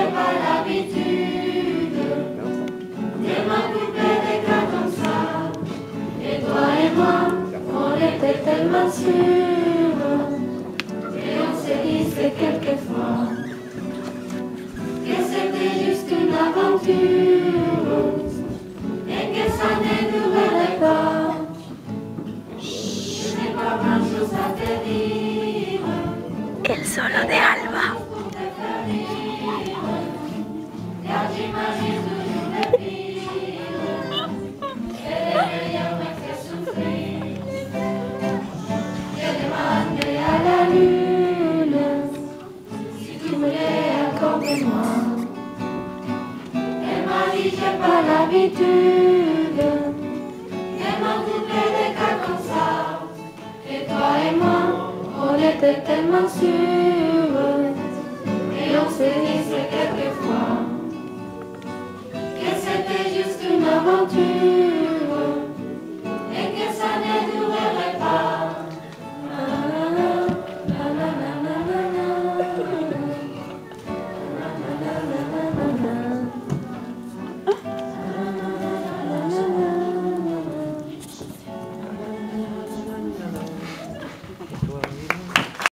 j'ai pas l'habitude de m'occuper des cas comme ça. Et toi et moi, on était tellement sûrs. Et on s'est dit c'est quelquefois que c'était juste une aventure et que ça ne durerait pas. Je n'ai pas grand chose à te dire. El solo de Alba. Car j'imagine toujours le pire. Et le meilleur me fait souffrir. J'ai demandé à la lune si tu voulais encore de moi. Elle m'a dit j'ai pas l'habitude de m'occuper des cas comme ça. Et toi et moi, on était tellement sûrs. Et on s'est dit c'est quelque